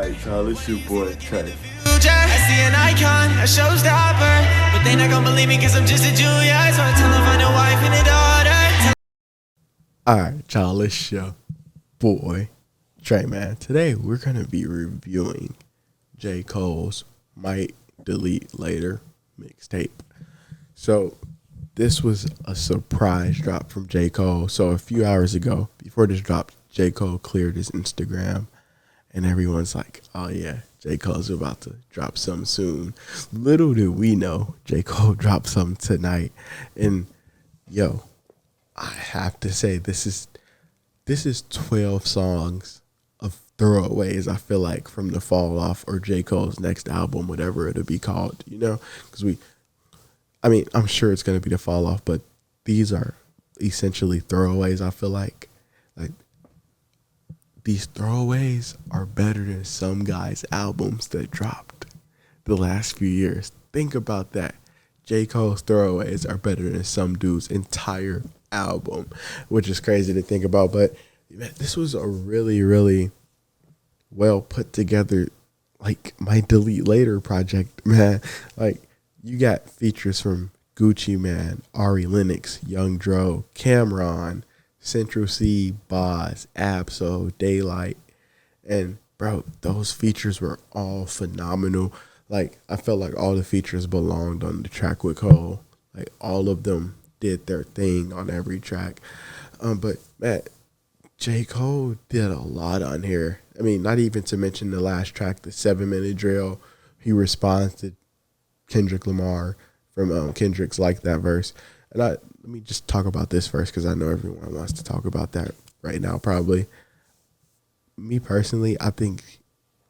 Alright, y'all, it's your boy Trey. I see an icon, a showstopper, but they not gonna believe me cause I'm just a junior. So I tell them find a wife and a daughter. Alright, y'all, it's your boy Trey, man. Today we're gonna be reviewing J. Cole's Might Delete Later mixtape. So this was a surprise drop from J. Cole. So a few hours ago, before this dropped, J. Cole cleared his Instagram. And everyone's like, oh, yeah, J. Cole's about to drop something soon. Little did we know, J. Cole dropped something tonight. And, yo, I have to say, this is 12 songs of throwaways, I feel like, from the Fall Off or J. Cole's next album, whatever it'll be called, you know? Because I'm sure it's going to be the Fall Off, but these are essentially throwaways, I feel like. These throwaways are better than some guys' albums that dropped the last few years. Think about that. J. Cole's throwaways are better than some dude's entire album, which is crazy to think about. But man, this was a really, really well put together, like, My Delete Later project, man. Like, you got features from Gucci Man, Ari Lennox, Young Dro, Cameron, Central C, Boz, Absol, Daylight, and bro, those features were all phenomenal. Like, I felt like all the features belonged on the track with Cole. Like, all of them did their thing on every track. But man, J. Cole did a lot on here. I mean, not even to mention the last track, the 7-minute drill. He responds to Kendrick Lamar from Kendrick's Like That verse. And let me just talk about this first because I know everyone wants to talk about that right now probably. Me personally, I think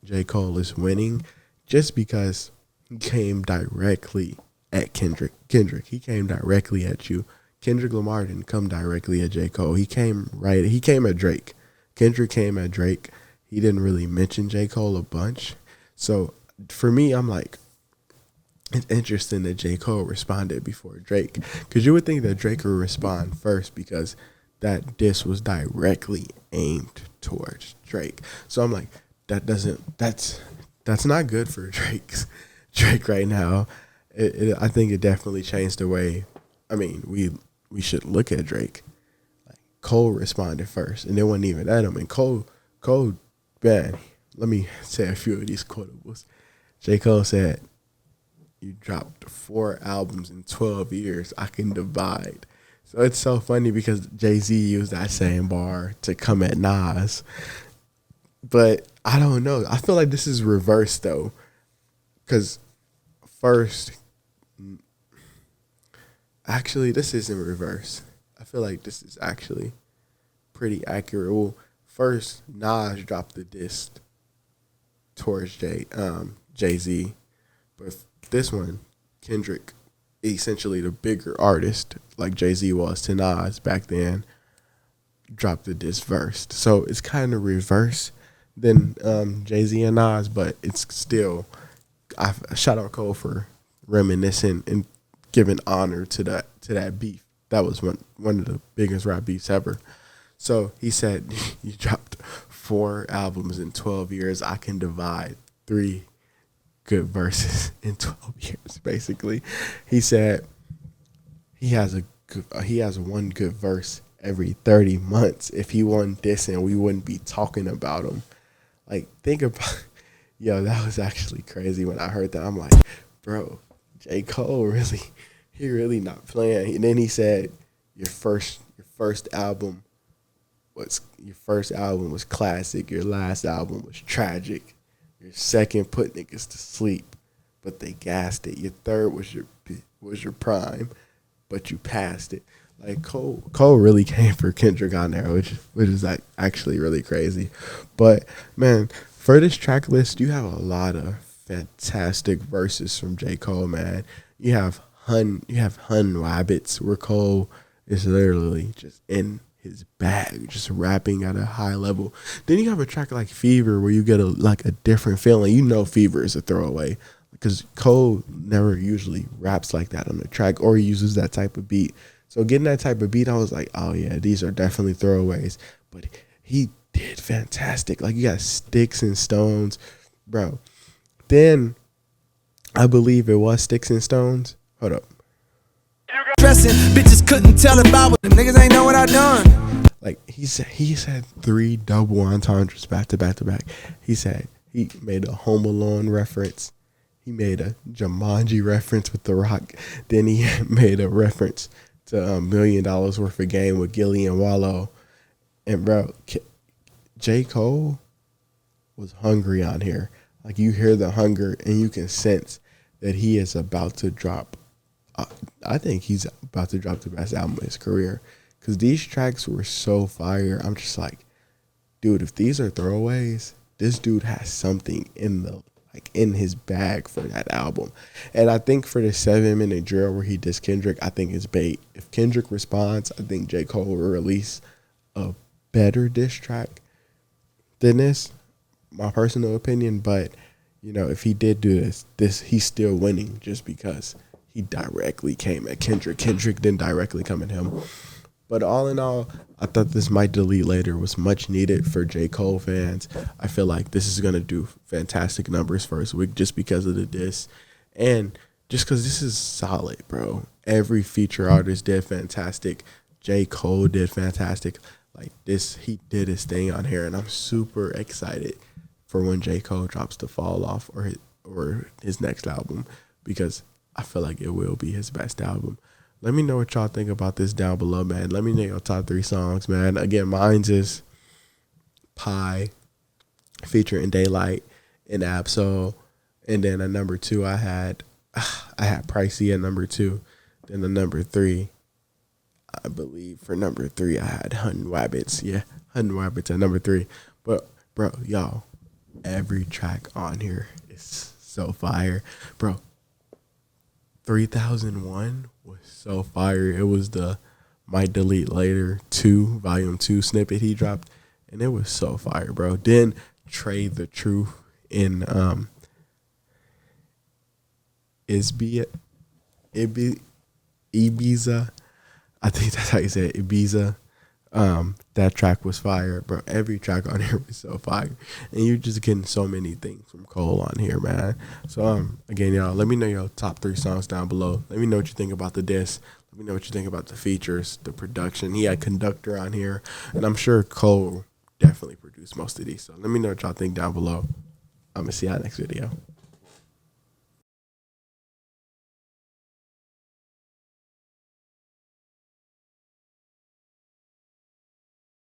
J. Cole is winning just because he came directly at Kendrick. He came directly at you. Kendrick Lamar didn't come directly at J. Cole. He came at Drake. Kendrick came at Drake. He didn't really mention J. Cole a bunch. So for me, I'm like, it's interesting that J. Cole responded before Drake, because you would think that Drake would respond first because that diss was directly aimed towards Drake. So I'm like, that's not good for Drake right now. I think it definitely changed the way. I mean, we should look at Drake. Like, Cole responded first, and it wasn't even at him. And Cole, man, let me say a few of these quotables. J. Cole said, "You dropped 4 albums in 12 years. I can divide." So it's so funny because Jay-Z used that same bar to come at Nas. But I don't know. I feel like this is reverse, though. Because first, actually, this isn't reverse. I feel like this is actually pretty accurate. Well, first, Nas dropped the diss towards Jay-Z. But this one, Kendrick, essentially the bigger artist, like Jay-Z was to Nas back then, dropped the diss first. So it's kind of reverse than Jay-Z and Nas, but it's still, I shout out Cole for reminiscing and giving honor to that beef. That was one of the biggest rap beefs ever. So he said, "You dropped 4 albums in 12 years. I can divide 3 good verses in 12 years." Basically, he said he has one good verse every 30 months. If he wasn't dissing, we wouldn't be talking about him. Like, think about, yo, that was actually crazy when I heard that. I'm like, bro, J. Cole really not playing. And then he said, your first album was classic. Your last album was tragic. Your second put niggas to sleep, but they gassed it. Your third was your prime, but you passed it. Like, Cole really came for Kendrick on there, which is like actually really crazy. But man, for this track list, you have a lot of fantastic verses from J. Cole, man. You have Hun Wabbits, where Cole is literally just in his bag, just rapping at a high level. Then you have a track like Fever, where you get a different feeling. You know Fever is a throwaway because Cole never usually raps like that on the track or uses that type of beat. So getting that type of beat, I was like, oh yeah, these are definitely throwaways. But he did fantastic. Like, you got Sticks and Stones. bro. Then I believe it was Sticks and Stones. Hold up. Dressing, bitches couldn't tell about what them niggas ain't know what I done. Like he said 3 double entendres back to back to back. He said he made a Home Alone reference. He made a Jumanji reference with The Rock. Then he made a reference to $1 million worth of game with Gilly and Wallow. And bro, J. Cole was hungry on here. Like you hear the hunger and you can sense that he is about to drop. I think he's about to drop the best album of his career. Because these tracks were so fire. I'm just like, dude, if these are throwaways, this dude has something in his bag for that album. And I think for the 7-minute drill where he dissed Kendrick, I think it's bait. If Kendrick responds, I think J. Cole will release a better diss track than this, my personal opinion. But, you know, if he did do this he's still winning just because he directly came at Kendrick. Kendrick didn't directly come at him. But all in all, I thought this Might Delete Later was much needed for J. Cole fans. I feel like this is going to do fantastic numbers first week just because of the diss. And just because this is solid, bro. Every feature artist did fantastic. J. Cole did fantastic. Like this, he did his thing on here. And I'm super excited for when J. Cole drops The Fall Off or his next album, because I feel like it will be his best album. Let me know what y'all think about this down below, man. Let me know your top 3 songs, man. Again, mine's is Pie, featuring Daylight and Absol. And then at number 2, I had Pricey at number 2. Then the number 3, I believe for number 3, I had Huntin' Wabbits. Yeah, Huntin' Wabbits at number 3. But, bro, y'all, every track on here is so fire. Bro, 3001 was so fire. It was the Might Delete Later 2, Volume 2 snippet he dropped, and it was so fire, bro. Then Trade the Truth in Ibiza. I think that's how you say it, Ibiza. That track was fire, bro. Every track on here was so fire. And you're just getting so many things from Cole on here, man. So, again, y'all, let me know your top 3 songs down below. Let me know what you think about the diss. Let me know what you think about the features, the production. He had Conductor on here. And I'm sure Cole definitely produced most of these. So let me know what y'all think down below. I'm going to see y'all next video.